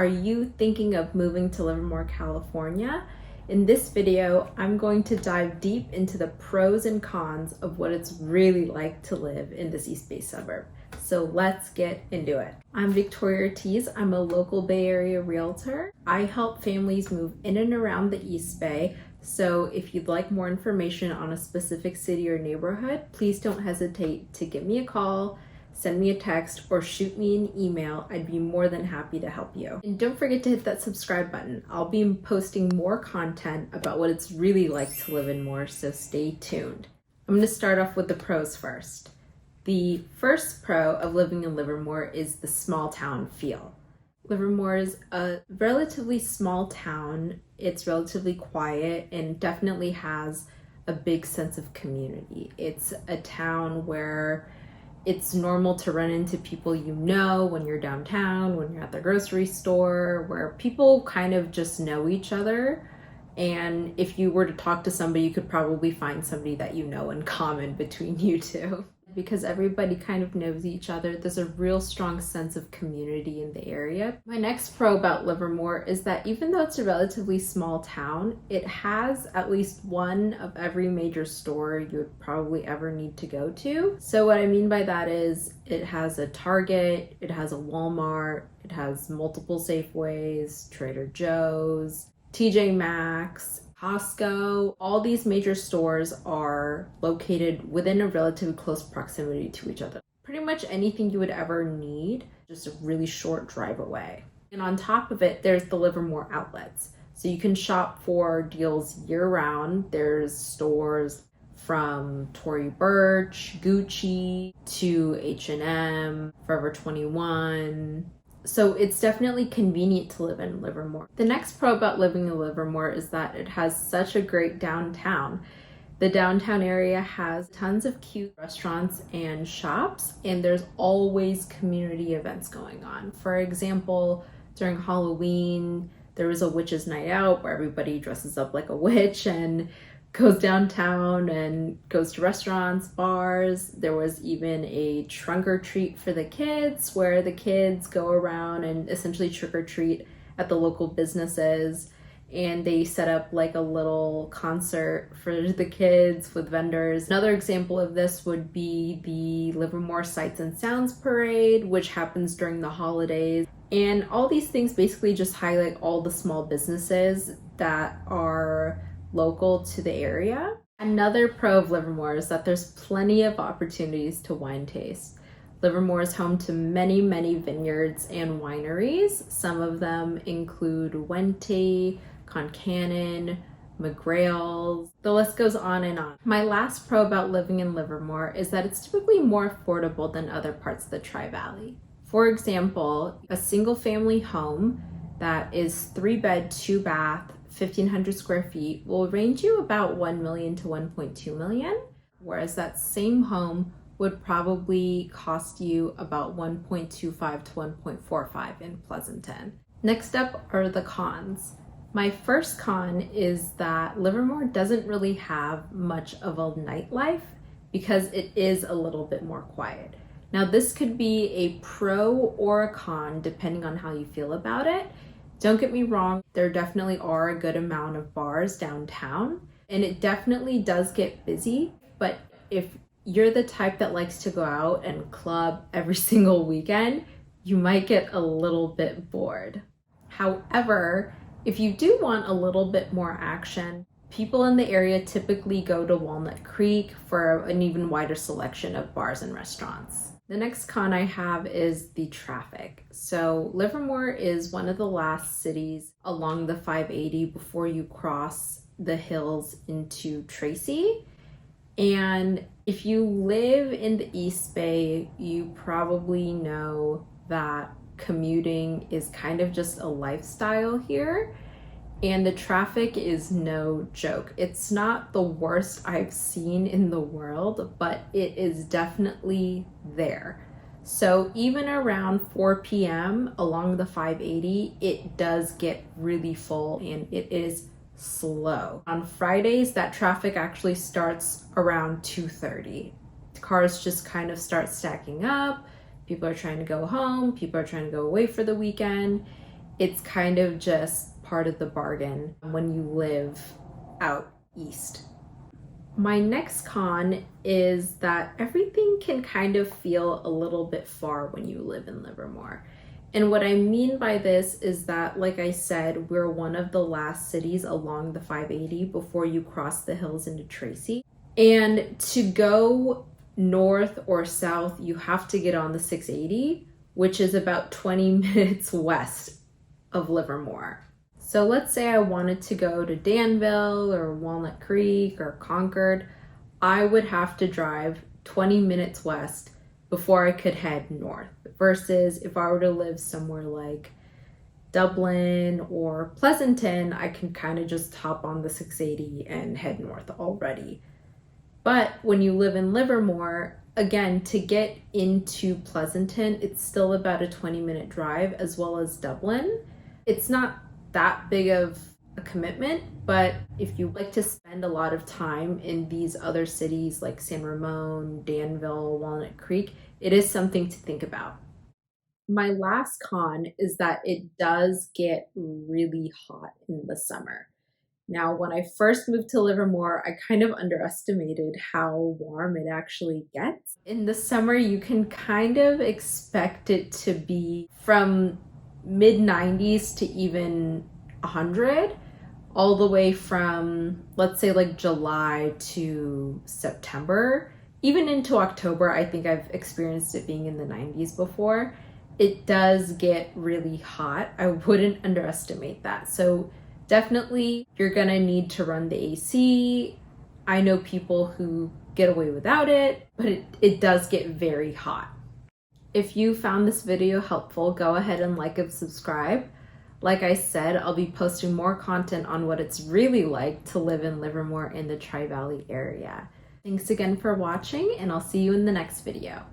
Are you thinking of moving to Livermore, California? In this video, I'm going to dive deep into the pros and cons of what it's really like to live in this East Bay suburb. So let's get into it. I'm Victoria Ortiz. I'm a local Bay Area realtor. I help families move in and around the East Bay. So if you'd like more information on a specific city or neighborhood, please don't hesitate to give me a call, send me a text, or shoot me an email. I'd be more than happy to help you. And don't forget to hit that subscribe button. I'll be posting more content about what it's really like to live in Moore, so stay tuned. I'm going to start off with the pros first. The first pro of living in Livermore is the small town feel. Livermore is a relatively small town. It's relatively quiet and definitely has a big sense of community. It's a town where it's normal to run into people you know when you're downtown, when you're at the grocery store, where people kind of just know each other. And if you were to talk to somebody, you could probably find somebody that you know in common between you two. Because everybody kind of knows each other, there's a real strong sense of community in the area. My next pro about Livermore is that even though it's a relatively small town, it has at least one of every major store you would probably ever need to go to. So what I mean by that is it has a Target, it has a Walmart, it has multiple Safeways, Trader Joe's, TJ Maxx, Costco. All these major stores are located within a relatively close proximity to each other. Pretty much anything you would ever need, just a really short drive away. And on top of it, there's the Livermore outlets. So you can shop for deals year round. There's stores from Tory Burch, Gucci, to H&M, Forever 21. So it's definitely convenient to live in Livermore. The next pro about living in Livermore is that it has such a great downtown. The downtown area has tons of cute restaurants and shops, and there's always community events going on. For example, during Halloween, there was a witches' night out where everybody dresses up like a witch and goes downtown and goes to restaurants, bars. There was even a trunk or treat for the kids where the kids go around and essentially trick or treat at the local businesses, and they set up like a little concert for the kids with vendors. Another example of this would be the Livermore Sights and Sounds Parade, which happens during the holidays. And all these things basically just highlight all the small businesses that are local to the area. Another pro of Livermore is that there's plenty of opportunities to wine taste. Livermore is home to many, many vineyards and wineries. Some of them include Wente, Concannon, McGrail's. The list goes on and on. My last pro about living in Livermore is that it's typically more affordable than other parts of the Tri-Valley. For example, a single family home that is 3-bed, 2-bath, 1,500 square feet will range you about $1 million to $1.2 million, whereas that same home would probably cost you about $1.25 to $1.45 in Pleasanton. Next up are the cons. My first con is that Livermore doesn't really have much of a nightlife because it is a little bit more quiet. Now, this could be a pro or a con depending on how you feel about it. Don't get me wrong, there definitely are a good amount of bars downtown, and it definitely does get busy, but if you're the type that likes to go out and club every single weekend, you might get a little bit bored. However, if you do want a little bit more action, people in the area typically go to Walnut Creek for an even wider selection of bars and restaurants. The next con I have is the traffic. So Livermore is one of the last cities along the 580 before you cross the hills into Tracy. And if you live in the East Bay, you probably know that commuting is kind of just a lifestyle here. And the traffic is no joke. It's not the worst I've seen in the world, but it is definitely there. So even around 4 p.m. along the 580, it does get really full and it is slow. On Fridays, that traffic actually starts around 2:30. Cars just kind of start stacking up. People are trying to go home. People are trying to go away for the weekend. it's kind of just part of the bargain when you live out east. My next con is that everything can kind of feel a little bit far when you live in Livermore. And what I mean by this is that, like I said, we're one of the last cities along the 580 before you cross the hills into Tracy. And to go north or south, you have to get on the 680, which is about 20 minutes west of Livermore. So let's say I wanted to go to Danville or Walnut Creek or Concord, I would have to drive 20 minutes west before I could head north, versus if I were to live somewhere like Dublin or Pleasanton, I can kind of just hop on the 680 and head north already. But when you live in Livermore, again, to get into Pleasanton, it's still about a 20-minute drive, as well as Dublin. It's not that big of a commitment, but if you like to spend a lot of time in these other cities like San Ramon, Danville, Walnut Creek, it is something to think about. My last con is that it does get really hot in the summer. Now, when I first moved to Livermore, I kind of underestimated how warm it actually gets. In the summer, you can kind of expect it to be from mid-90s to even 100, all the way from, let's say, like July to September. Even into October, I think I've experienced it being in the 90s before. It does get really hot. I wouldn't underestimate that. So definitely you're gonna need to run the AC. I know people who get away without it, but it does get very hot. If you found this video helpful, go ahead and like and subscribe. Like I said, I'll be posting more content on what it's really like to live in Livermore in the Tri-Valley area. Thanks again for watching, and I'll see you in the next video.